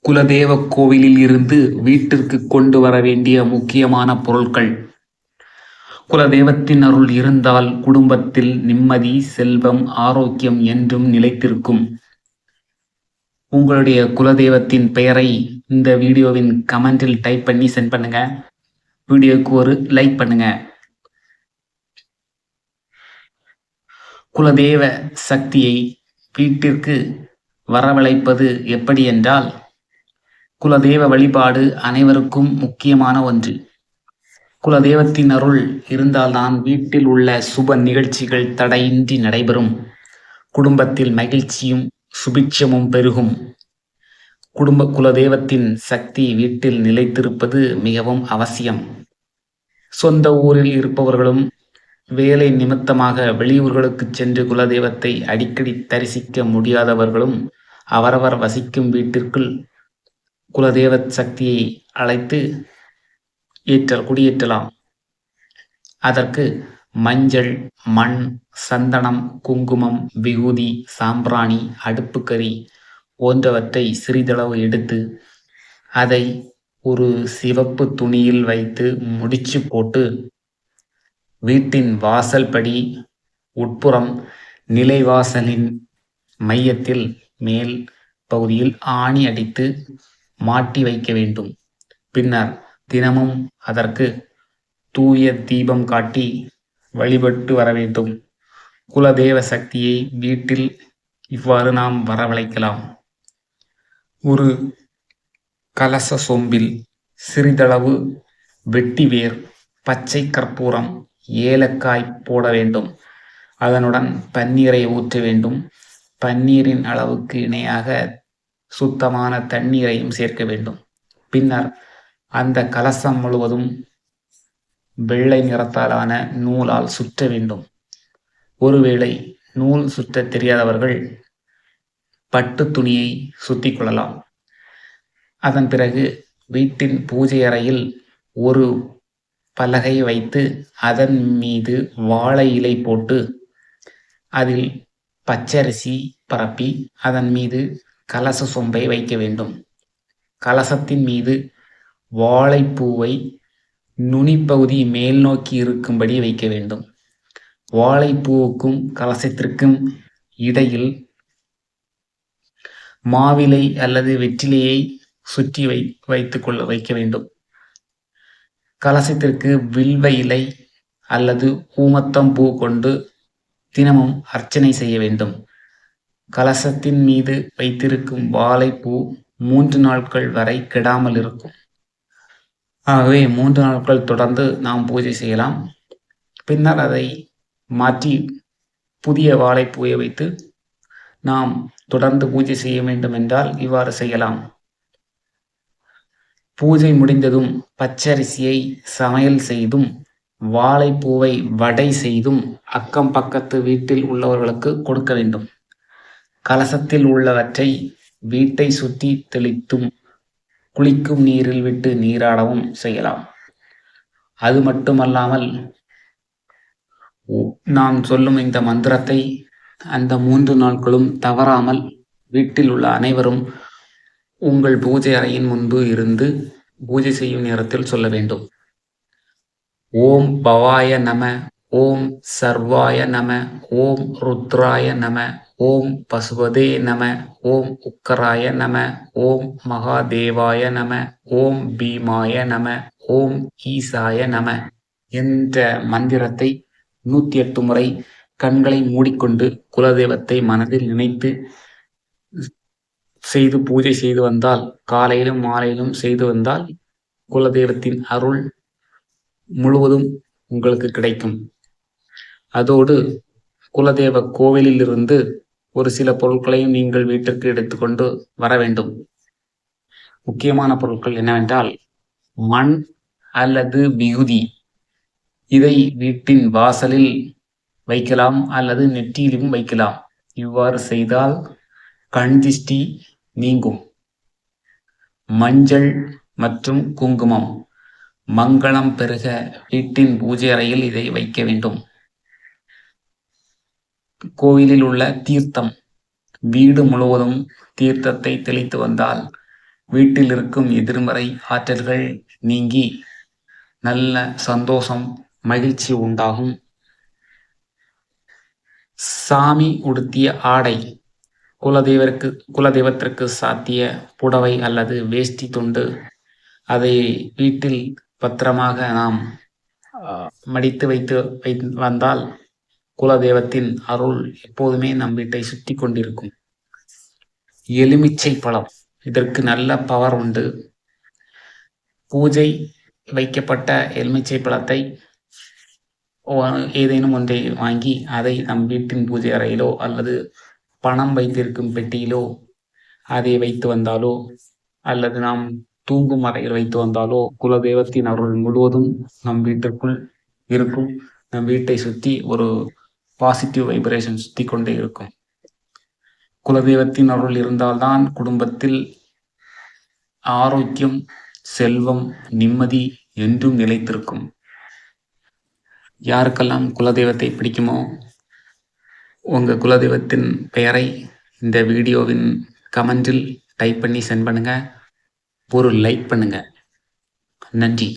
குலதெய்வ கோவிலில் இருந்து வீட்டிற்கு கொண்டு வர வேண்டிய முக்கியமான பொருட்கள். குலதெய்வத்தின் அருள் இருந்தால் குடும்பத்தில் நிம்மதி, செல்வம், ஆரோக்கியம் என்றும் நிலைத்திருக்கும். உங்களுடைய குலதெய்வத்தின் பெயரை இந்த வீடியோவின் கமெண்டில் டைப் பண்ணி சென்ட் பண்ணுங்க. வீடியோக்கு ஒரு லைக் பண்ணுங்க. குலதெய்வ சக்தியை வீட்டிற்கு வரவழைப்பது எப்படி என்றால், குலதெய்வ வழிபாடு அனைவருக்கும் முக்கியமான ஒன்று. குலதெய்வத்தின் அருள் இருந்தால்தான் வீட்டில் உள்ள சுப நிகழ்ச்சிகள் தடையின்றி நடைபெறும். குடும்பத்தில் மகிழ்ச்சியும் சுபிட்சமும் பெருகும். குலதெய்வத்தின் சக்தி வீட்டில் நிலைத்திருப்பது மிகவும் அவசியம். சொந்த ஊரில் இருப்பவர்களும் வேலை நிமித்தமாக வெளியூர்களுக்கு சென்று குலதெய்வத்தை அடிக்கடி தரிசிக்க முடியாதவர்களும் அவரவர் வசிக்கும் வீட்டிற்குள் குலதெய்வ சக்தியை அழைத்து குடியேற்றலாம். அதற்கு மஞ்சள், மண், சந்தனம், குங்குமம், விபூதி, சாம்பிராணி, அடுப்புக்கறி போன்றவற்றை சிறிதளவு எடுத்து அதை ஒரு சிவப்பு துணியில் வைத்து முடிச்சு போட்டு வீட்டின் வாசல் படி உட்புறம் நிலைவாசலின் மையத்தில் மேல் பகுதியில் ஆணி அடித்து மாட்டி வைக்க வேண்டும். பின்னர் தினமும் அதற்கு தூய தீபம் காட்டி வழிபட்டு வர வேண்டும். குலதெய்வ சக்தியை வீட்டில் இவ்வாறு நாம் வரவழைக்கலாம். ஒரு கலச சொம்பில் சிறிதளவு வெட்டிவேர், பச்சை கற்பூரம், ஏலக்காய் போட வேண்டும். அதனுடன் பன்னீரை ஊற்ற வேண்டும். பன்னீரின் அளவுக்கு இணையாக சுத்தமான தண்ணீரையும் சேர்க்க வேண்டும். பின்னர் அந்த கலசம் முழுவதும் வெள்ளை நிறத்தாலான நூலால் சுற்ற வேண்டும். ஒருவேளை நூல் சுற்ற தெரியாதவர்கள் பட்டு துணியை சுத்தி கொள்ளலாம். அதன் பிறகு வீட்டின் பூஜை அறையில் ஒரு பலகை வைத்து அதன் மீது வாழை இலை போட்டு அதில் பச்சரிசி பரப்பி அதன் மீது கலச சொம்பை வைக்க வேண்டும். கலசத்தின் மீது வாழைப்பூவை நுனிப்பகுதி மேல் நோக்கி இருக்கும்படி வைக்க வேண்டும். வாழைப்பூவுக்கும் கலசத்திற்கும் இடையில் மாவிலை அல்லது வெற்றிலையை சுற்றி வைக்க வேண்டும். கலசத்திற்கு வில்வ இலை அல்லது ஊமத்தம் பூ கொண்டு தினமும் அர்ச்சனை செய்ய வேண்டும். கலசத்தின் மீது வைத்திருக்கும் வாழைப்பூ 3 நாட்கள் வரை கெடாமல் இருக்கும். ஆகவே 3 நாட்கள் தொடர்ந்து நாம் பூஜை செய்யலாம். பின்னர் அதை மாற்றி புதிய வாழைப்பூவை வைத்து நாம் தொடர்ந்து பூஜை செய்ய வேண்டும் என்றால் இவ்வாறு செய்யலாம். பூஜை முடிந்ததும் பச்சரிசியை சமையல் செய்தும் வாழைப்பூவை வடை செய்தும் அக்கம் பக்கத்து வீட்டில் உள்ளவர்களுக்கு கொடுக்க வேண்டும். கலசத்தில் உள்ளவற்றை வீட்டை சுற்றி தெளித்தும் குளிக்கும் நீரில் விட்டு நீராடவும் செய்யலாம். அது மட்டுமல்லாமல் நான் சொல்லும் இந்த மந்திரத்தை அந்த 3 நாட்களும் தவறாமல் வீட்டில் உள்ள அனைவரும் உங்கள் பூஜை அறையின் முன்பு இருந்து பூஜை செய்யும் நேரத்தில் சொல்ல வேண்டும். ஓம் பவாய நம, ஓம் சர்வாய நம, ஓம் ருத்ராய நம, ஓம் பசுபதே நம, ஓம் உக்கராய நம, ஓம் மகாதேவாய நம, ஓம் பீமாய நம, ஓம் ஈசாய நம என்ற மந்திரத்தை 108 முறை கண்களை மூடிக்கொண்டு குலதெய்வத்தை மனதில் நினைத்து செய்து பூஜை செய்து வந்தால், காலையிலும் மாலையிலும் செய்து வந்தால் குலதெய்வத்தின் அருள் முழுவதும் உங்களுக்கு கிடைக்கும். அதோடு குலதெய்வ கோவிலில் இருந்து ஒரு சில பொருட்களையும் நீங்கள் வீட்டிற்கு எடுத்துக்கொண்டு வர வேண்டும். முக்கியமான பொருட்கள் என்னவென்றால் மண் அல்லது விகுதி. இதை வீட்டின் வாசலில் வைக்கலாம் அல்லது நெற்றியிலும் வைக்கலாம். இவ்வாறு செய்தால் கண் திஷ்டி நீங்கும். மஞ்சள் மற்றும் குங்குமம் மங்களம் பெருக வீட்டின் பூஜை அறையில் இதை வைக்க வேண்டும். கோவிலில் உள்ள தீர்த்தம், வீடு முழுவதும் தீர்த்தத்தை தெளித்து வந்தால் வீட்டில் இருக்கும் எதிர்மறை ஆற்றல்கள் நீங்கி நல்ல சந்தோஷம், மகிழ்ச்சி உண்டாகும். சாமி உடுத்திய ஆடை, குலதெய்வத்திற்கு சாத்திய புடவை அல்லது வேஷ்டி துண்டு, அதை வீட்டில் பத்திரமாக நாம் மடித்து வைத்து வந்தால் குலதெய்வத்தின் அருள் எப்போதுமே நம் வீட்டை சுற்றி கொண்டிருக்கும். எலுமிச்சை பழம், இதற்கு நல்ல பவர் உண்டு. பூஜை வைக்கப்பட்ட எலுமிச்சை பழத்தை ஏதேனும் ஒன்றை வாங்கி அதை நம் வீட்டின் பூஜை அறையிலோ அல்லது பணம் வைத்திருக்கும் பெட்டியிலோ அதை வைத்து வந்தாலோ அல்லது நாம் தூங்கும் அறையில் வைத்து வந்தாலோ குலதெய்வத்தின் அருள் முழுவதும் நம் வீட்டிற்குள் இருக்கும். நம் வீட்டை சுற்றி ஒரு பாசிட்டிவ் வைப்ரேஷன் சுற்றி கொண்டே இருக்கும். குலதெய்வத்தின் அருள் இருந்தால்தான் குடும்பத்தில் ஆரோக்கியம், செல்வம், நிம்மதி என்றும் நிலைத்திருக்கும். யாருக்கெல்லாம் குலதெய்வத்தை பிடிக்குமோ உங்கள் குலதெய்வத்தின் பெயரை இந்த வீடியோவின் கமெண்டில் டைப் பண்ணி சென்ட் பண்ணுங்க. ஒரு லைக் பண்ணுங்க. நன்றி.